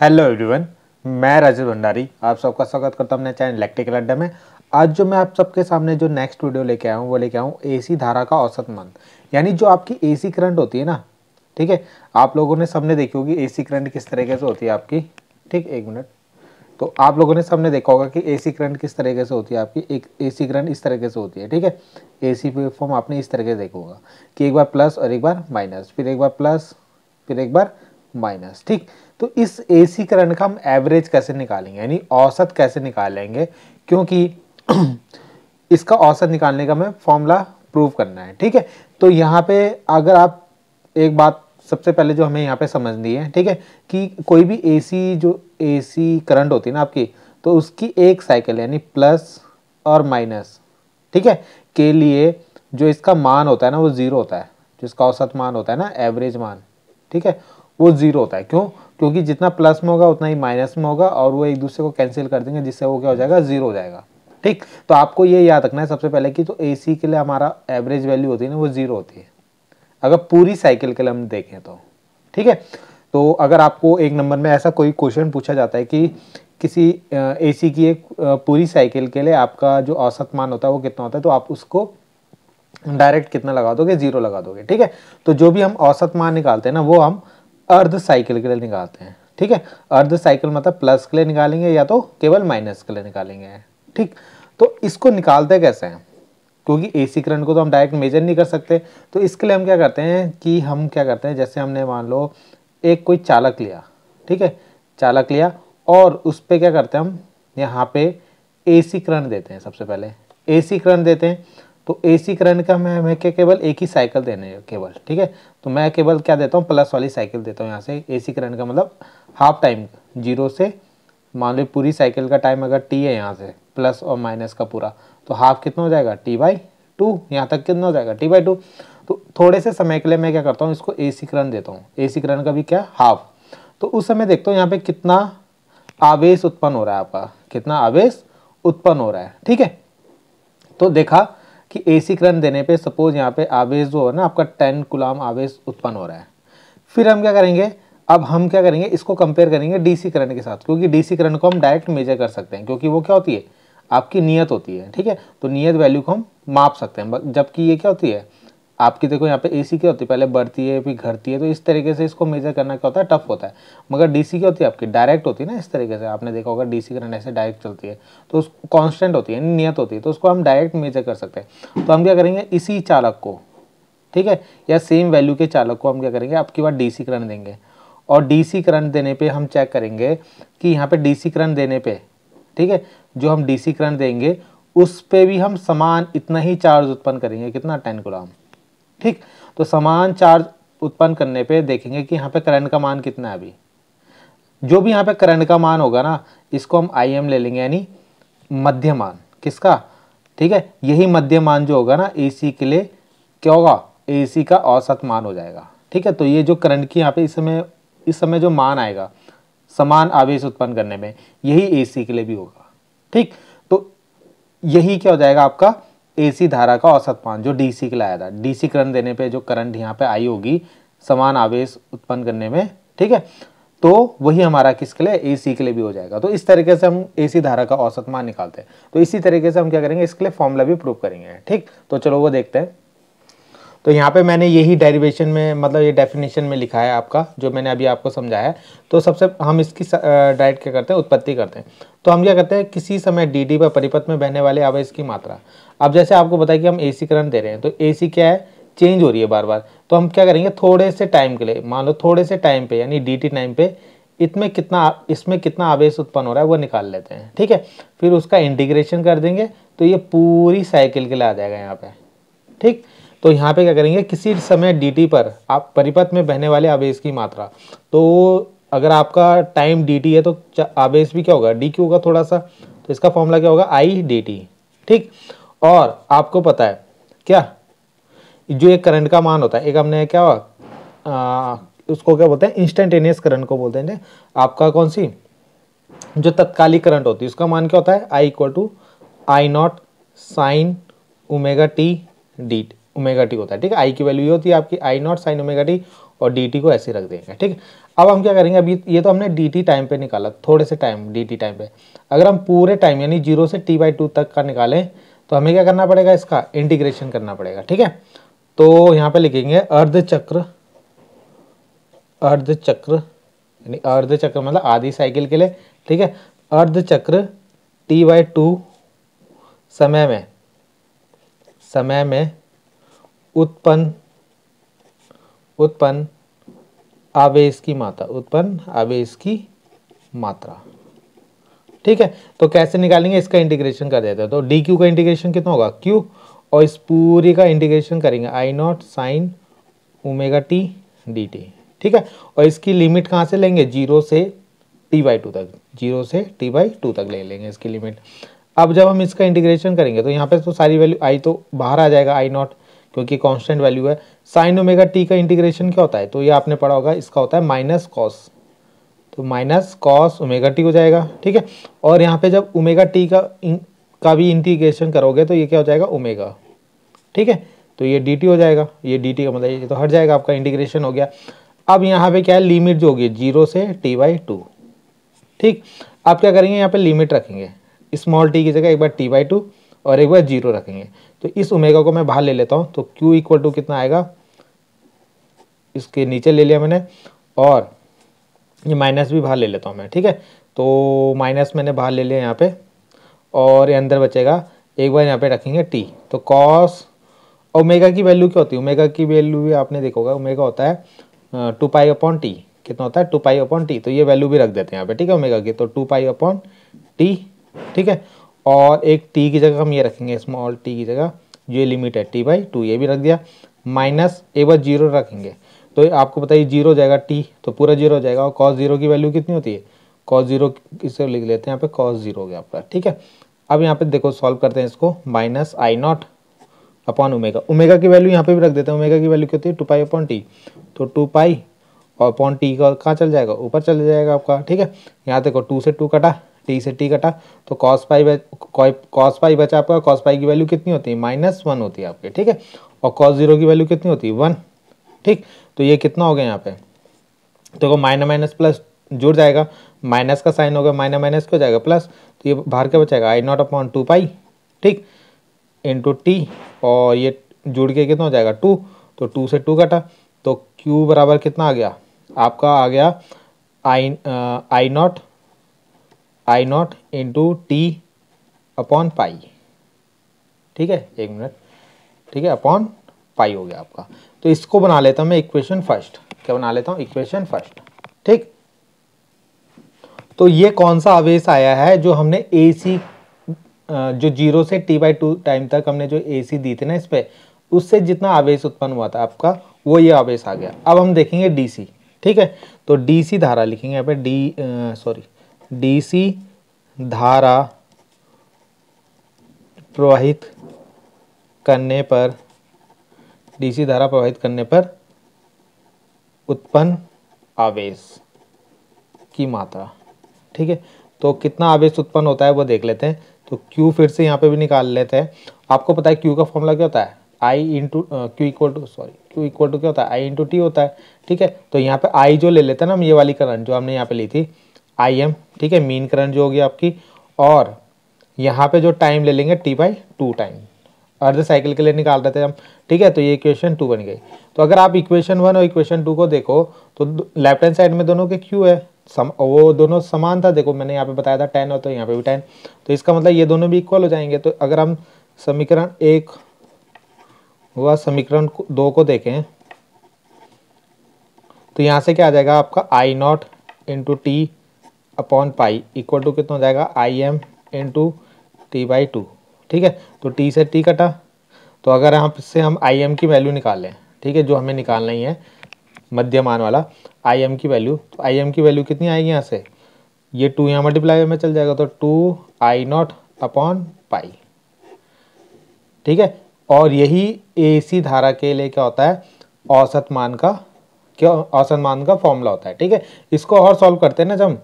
Hello everyone, मैं राजेश भंडारी आप सबका स्वागत करता हूं अपने चैनल इलेक्ट्रिकल अड्डा में। आज जो मैं आप सबके सामने जो नेक्स्ट वीडियो लेके आया हूं वो लेके आया हूं एसी धारा का औसत मान, यानी जो आपकी एसी करंट होती है ना। ठीक है, आप लोगों ने सबने देखी होगी एसी करंट किस तरीके से होती है आपकी। ठीक, एक मिनट। तो आप लोगों ने सबने देखा होगा कि एसी करंट किस तरीके से होती है आपकी। एक एसी करंट इस तरीके से होती है। ठीक है, एसी वेवफॉर्म आपने इस तरीके से देखा होगा कि एक बार प्लस और एक बार माइनस, फिर एक बार प्लस फिर एक बार माइनस। ठीक, तो इस एसी करंट का हम एवरेज कैसे निकालेंगे, यानी औसत कैसे निकालेंगे, क्योंकि इसका औसत निकालने का हमें फॉर्मूला प्रूव करना है। ठीक है, तो यहाँ पे अगर आप एक बात सबसे पहले जो हमें यहाँ पे समझनी है, ठीक है, कि कोई भी एसी करंट होती है ना आपकी, तो उसकी एक साइकिल यानी प्लस और माइनस, ठीक है, के लिए जो इसका मान होता है ना वो जीरो होता है। जो इसका औसत मान होता है ना, एवरेज मान, ठीक है, वो जीरो होता है। क्यों? क्योंकि जितना प्लस में होगा उतना ही माइनस में होगा और वो एक दूसरे को कैंसिल कर देंगे, जिससे वो क्या हो जाएगा, जीरो हो जाएगा। ठीक, तो आपको ये याद रखना है सबसे पहले कि तो एसी के लिए हमारा एवरेज वैल्यू होती है ना वो जीरो होती है, अगर पूरी साइकिल के लिए हम देखें तो। ठीक है, तो अगर आपको एक नंबर में ऐसा कोई क्वेश्चन पूछा जाता है कि किसी एसी की एक पूरी साइकिल के लिए आपका जो औसत मान होता है वो कितना होता है, तो आप उसको डायरेक्ट कितना लगा दोगे, जीरो लगा दोगे। ठीक है, तो जो भी हम औसत मान निकालते हैं ना वो हम अर्ध साइकिल के लिए निकालते हैं। ठीक है, अर्ध साइकिल मतलब प्लस के लिए निकालेंगे या तो केवल माइनस के लिए निकालेंगे। ठीक, तो इसको निकालते कैसे हैं, क्योंकि एसी करंट को तो हम डायरेक्ट मेजर नहीं कर सकते, तो इसके लिए हम क्या करते हैं कि हम क्या करते हैं, जैसे हमने मान लो एक कोई चालक लिया। ठीक है, चालक लिया और उस पर क्या करते हैं हम, यहाँ पे एसी करंट देते हैं। सबसे पहले एसी करंट देते हैं, तो एसी करंट का हमें क्या केवल एक ही साइकिल देने हैं केवल। ठीक है, तो मैं केवल क्या देता हूँ, प्लस वाली साइकिल देता हूँ यहाँ से। एसी करंट का मतलब हाफ टाइम, जीरो से मान लो पूरी साइकिल का टाइम अगर टी है, यहाँ से प्लस और माइनस का पूरा, तो हाफ कितना हो जाएगा, T/2। यहाँ तक कितना हो जाएगा, T/2। तो थोड़े से समय के लिए मैं क्या करता हूँ, इसको एसी करंट देता हूँ। एसी करंट का भी क्या, हाफ। तो उस समय देखता हूँ यहाँ पे कितना आवेश उत्पन्न हो रहा है आपका, कितना आवेश उत्पन्न हो रहा है। ठीक है, तो देखा कि एसी करंट देने पे सपोज यहाँ पे आवेश जो है ना आपका 10 कूलम आवेश उत्पन्न हो रहा है। फिर हम क्या करेंगे, अब हम क्या करेंगे, इसको कंपेयर करेंगे डीसी करंट के साथ, क्योंकि डीसी करंट को हम डायरेक्ट मेजर कर सकते हैं, क्योंकि वो क्या होती है, आपकी नियत होती है। ठीक है, तो नियत वैल्यू को हम माप सकते हैं, जबकि ये क्या होती है आपकी, देखो यहाँ पे एसी क्या होती है, पहले बढ़ती है फिर घटती है, तो इस तरीके से इसको मेजर करना क्या होता है, टफ होता है। मगर डीसी क्या होती है आपकी, डायरेक्ट होती है ना, इस तरीके से आपने देखा होगा डीसी करंट ऐसे डायरेक्ट चलती है, तो उस कांस्टेंट होती है, नियत होती है, तो उसको हम डायरेक्ट मेजर कर सकते हैं। तो हम क्या करेंगे, इसी चालक को, ठीक है, या सेम वैल्यू के चालक को हम क्या करेंगे, आपकी बार डीसी करंट देंगे, और डीसी करंट देने पे हम चेक करेंगे कि यहाँ पे डीसी करंट देने पे, ठीक है, जो हम डीसी करंट देंगे उस पे भी हम समान इतना ही चार्ज उत्पन्न करेंगे, कितना, 10 कूलम। ठीक, तो समान चार्ज उत्पन्न करने पे देखेंगे कि यहाँ पे करंट का मान कितना है। अभी जो भी यहाँ पे करंट का मान होगा ना, इसको हम IM ले लेंगे, यानी मध्य मान किसका, ठीक है, यही मध्य मान जो होगा ना एसी के लिए क्या होगा, एसी का औसत मान हो जाएगा। ठीक है, तो ये जो करंट की यहाँ पे इस समय जो मान आएगा समान आवेश उत्पन्न करने में, यही एसी के लिए भी होगा। ठीक, तो यही क्या हो जाएगा आपका एसी धारा का औसत मान जो डीसी के लिए आया था। डीसी करंट देने पे जो करंट यहाँ पे आई होगी समान आवेश उत्पन्न करने में, ठीक है, तो वही हमारा किसके लिए, एसी के लिए भी हो जाएगा। तो इस तरीके से हम एसी धारा का औसत मान निकालते हैं। तो इसी तरीके से हम क्या करेंगे, इसके लिए फॉर्मूला भी प्रूव करेंगे। ठीक, तो चलो वो देखते हैं। तो यहाँ पे मैंने यही डेरिवेशन में, मतलब ये डेफिनेशन में लिखा है आपका, जो मैंने अभी आपको समझाया है। तो सबसे हम इसकी डायरेक्ट क्या करते हैं, उत्पत्ति करते हैं। तो हम क्या करते हैं, किसी समय dt पर परिपथ में बहने वाले आवेश की मात्रा। अब जैसे आपको बताया कि हम एसी करंट दे रहे हैं, तो एसी क्या है, चेंज हो रही है बार बार, तो हम क्या करेंगे, थोड़े से टाइम के लिए, मान लो थोड़े से टाइम पे यानी dt टाइम पे इसमें कितना आवेश उत्पन्न हो रहा है वो निकाल लेते हैं। ठीक है, फिर उसका इंटीग्रेशन कर देंगे, तो ये पूरी साइकिल के लिए आ जाएगा यहाँ पे। ठीक, तो यहाँ पे क्या करेंगे, किसी समय dt पर आप परिपथ में बहने वाले आवेश की मात्रा, तो अगर आपका टाइम dt है तो आवेश भी क्या होगा, dq होगा थोड़ा सा, तो इसका फॉर्मूला क्या होगा, I dt। ठीक, और आपको पता है क्या, जो एक करंट का मान होता है, एक हमने क्या हुआ उसको क्या बोलते हैं, इंस्टेंटेनियस करंट को बोलते हैं। आपका कौन सी जो तत्कालिक करंट होती है उसका मान क्या होता है, I = I0 sin ω/t dt, ω/t होता है। ठीक है, आई की वैल्यू ये होती है आपकी I0 sin ω/t, और dt को ऐसे रख देंगे। ठीक है, अब हम क्या करेंगे, अभी ये तो हमने dt टाइम पे निकाला, थोड़े से टाइम dt टाइम पे, अगर हम पूरे टाइम यानी 0 से t/2 तक का निकालें तो हमें क्या करना पड़ेगा, इसका इंटीग्रेशन करना पड़ेगा। ठीक है, तो यहाँ पे लिखेंगे अर्धचक्र, अर्धचक्र यानी अर्धचक्र मतलब आधी साइकिल के लिए। ठीक है, अर्धचक्र t/2 समय में उत्पन्न आवेश की मात्रा, उत्पन्न आवेश की मात्रा। ठीक है, तो कैसे निकालेंगे, इसका इंटीग्रेशन कर देते हैं। तो डी क्यू का इंटीग्रेशन कितना होगा, क्यू, और इस पूरी का इंटीग्रेशन करेंगे I naught sine omega t d t. ठीक है, और इसकी लिमिट कहाँ से लेंगे, 0 से t/2 तक, 0 से t/2 तक ले लेंगे इसकी लिमिट। अब जब हम इसका इंटीग्रेशन करेंगे तो यहाँ पे तो सारी वैल्यू आई तो बाहर आ जाएगा, आई नॉट क्योंकि कांस्टेंट वैल्यू है। साइन ओमेगा टी का इंटीग्रेशन क्या होता है, तो ये आपने पढ़ा होगा, इसका होता है माइनस कॉस, तो माइनस कॉस ओमेगा टी हो जाएगा। ठीक है, और यहाँ पे जब ओमेगा टी का भी इंटीग्रेशन करोगे तो ये क्या हो जाएगा, ओमेगा। ठीक है, तो ये dt हो जाएगा, ये dt का मतलब ये तो हट जाएगा, आपका इंटीग्रेशन हो गया। अब यहाँ पे क्या है, लिमिट जो होगी 0 से t/2। ठीक, आप क्या करेंगे, यहाँ पे लिमिट रखेंगे, स्मॉल t की जगह एक बार t/2 और एक बार 0 रखेंगे। तो इस ओमेगा को मैं बाहर ले लेता हूँ, तो q इक्वल टू कितना आएगा, इसके नीचे ले लिया मैंने, और ये माइनस भी बाहर ले लेता हूँ मैं। ठीक है, तो माइनस मैंने बाहर ले लिया यहाँ पे, और ये अंदर बचेगा, एक बार यहाँ पे रखेंगे t, तो कॉस ओमेगा की वैल्यू क्या होती है, ओमेगा की वैल्यू भी आपने देखा होगा, ओमेगा होता है 2π/t, कितना होता है 2π/t, तो ये वैल्यू भी रख देते हैं यहाँ पे। ठीक है, ओमेगा की तो 2π/t। ठीक है, और एक t की जगह हम ये रखेंगे, स्मॉल t की जगह जो लिमिट है t/2, ये भी रख दिया, माइनस एक बार 0 रखेंगे, तो आपको पता है 0 हो जाएगा, t तो पूरा 0 हो जाएगा, और cos 0 की वैल्यू कितनी होती है, cos 0 इसे लिख लेते हैं यहाँ पे, cos 0 हो गया आपका। ठीक है, अब यहाँ पे देखो सॉल्व करते हैं इसको, minus I not upon omega, omega की वैल्यू यहाँ पे भी रख देते हैं, ओमेगा की वैल्यू क्या होती है 2π/t, तो 2π और अपॉन टी का कहाँ चल जाएगा, ऊपर चल जाएगा आपका। ठीक है, यहाँ देखो 2 से 2 कटा, t से t कटा, तो cos पाई बचा आपका, cos पाई की वैल्यू कितनी होती है, -1 होती है आपके। ठीक है, और cos 0 की वैल्यू कितनी होती है, 1। ठीक, तो ये कितना हो गया यहाँ पे, देखो माइनस माइनस प्लस जुड़ जाएगा, माइनस का साइन होगा, माइनस माइनस क्या हो जाएगा, प्लस, तो ये बाहर क्या बचेगा, आई नॉट अपॉन 2π, ठीक, इंटू टी, और ये जुड़ के कितना हो जाएगा 2, तो 2 से 2 कटा, तो q बराबर कितना आ गया आपका, आ गया I naught into t upon pi. ठीक है, एक मिनट, ठीक है, अपॉन पाई हो गया आपका। तो इसको बना लेता हूँ मैं इक्वेशन फर्स्ट, क्या बना लेता हूँ, इक्वेशन फर्स्ट। ठीक, तो ये कौन सा आवेश आया है जो हमने AC जो 0 से t/2 टाइम तक हमने जो AC दी थी ना इस पे, उससे जितना आवेश उत्पन्न हुआ था आपका, वो ये आवेश आ गया। अब हम देखेंगे DC। ठीक है, तो DC धारा लिखेंगे यहाँ पे, DC धारा प्रवाहित करने पर, DC धारा प्रवाहित करने पर उत्पन्न आवेश की मात्रा। ठीक है, तो कितना आवेश उत्पन्न होता है वो देख लेते हैं। तो Q फिर से यहाँ पे भी निकाल लेते हैं। आपको पता है Q का फॉर्मूला क्या होता है, Q इक्वल टू क्या होता है, I इंटू टी होता है। ठीक है, तो यहाँ पे I जो ले लेते हैं ना हम, ये वाली करंट जो हमने यहाँ पे ली थी IM, ठीक है, मीन करंट जो होगी आपकी, और यहाँ पे जो टाइम ले लेंगे t/2 टाइम, अर्ध साइकिल के लिए निकाल रहे थे हम। ठीक है, तो ये इक्वेशन 2 बन गई। तो अगर आप इक्वेशन 1 और इक्वेशन 2 को देखो तो लेफ्ट हैंड साइड में दोनों के Q है, वो दोनों समान था, देखो मैंने यहाँ पे बताया था 10 और तो यहाँ पे भी 10, तो इसका मतलब ये दोनों भी इक्वल हो जाएंगे। तो अगर हम समीकरण 1 व समीकरण 2 को देखें तो यहाँ से क्या आ जाएगा आपका I naught into t upon pi equal to कितना हो जाएगा, IM इंटू t/2। ठीक है, तो t से t कटा, तो अगर यहाँ से हम IM की वैल्यू निकाल लें, ठीक है, जो हमें निकालना ही है मध्यमान वाला IM की वैल्यू, तो IM की वैल्यू कितनी आएगी यहाँ से, ये 2 यहाँ मल्टीप्लाई में चल जाएगा, तो 2I0 अपॉन पाई। ठीक है, और यही AC धारा के लिए क्या होता है, औसत मान का फॉर्मूला होता है। ठीक है, इसको और सॉल्व करते हैं ना जब,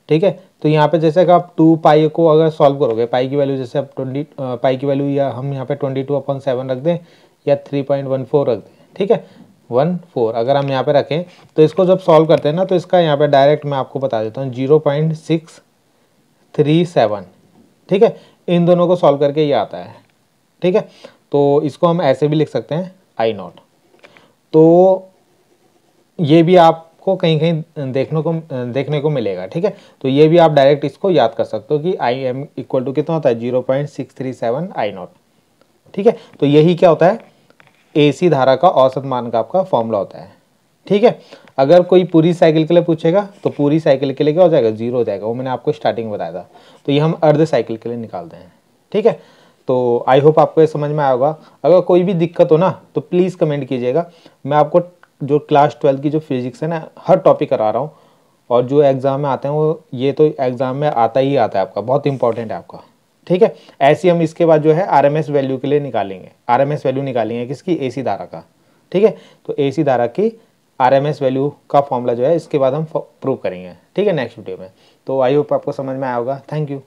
ठीक है, तो यहाँ पे जैसे कि आप 2π को अगर सॉल्व करोगे, पाई की वैल्यू जैसे आप 20 पाई की वैल्यू या हम यहाँ पे 22/7 रख दें या 3.14 रख दें। ठीक है, 14। अगर हम यहाँ पे रखें तो इसको जब सॉल्व करते हैं ना, तो इसका यहाँ पे डायरेक्ट मैं आपको बता देता हूँ 0.637। ठीक है, इन दोनों को सॉल्व करके ये आता है। ठीक है, तो इसको हम ऐसे भी लिख सकते हैं I0। तो ये भी आपको कहीं कहीं देखने को मिलेगा। ठीक है, तो ये भी आप डायरेक्ट इसको याद कर सकते हो कि IM इक्वल टू कितना होता है 0.637 I0। ठीक है, तो यही क्या होता है, AC धारा का औसत मान का आपका फॉर्मूला होता है। ठीक है, अगर कोई पूरी साइकिल के लिए पूछेगा तो पूरी साइकिल के लिए क्या हो जाएगा, 0 हो जाएगा। वो मैंने आपको स्टार्टिंग में बताया था। तो ये हम अर्ध साइकिल के लिए निकालते हैं। ठीक है, तो आई होप आपको ये समझ में आया होगा। अगर कोई भी दिक्कत हो ना तो प्लीज़ कमेंट कीजिएगा। मैं आपको जो क्लास 12 की जो फिजिक्स है ना, हर टॉपिक करा रहा हूँ, और जो एग्ज़ाम में आते हैं वो ये तो एग्ज़ाम में आता ही आता है आपका, बहुत इंपॉर्टेंट है आपका। ठीक है, ऐसे हम इसके बाद जो है RMS वैल्यू के लिए निकालेंगे। RMS वैल्यू निकालेंगे किसकी, AC धारा का। ठीक है, तो AC धारा की RMS वैल्यू का फॉर्मूला जो है इसके बाद हम प्रूव करेंगे। ठीक है, नेक्स्ट वीडियो में। तो आई होप आपको समझ में आया होगा। Thank you.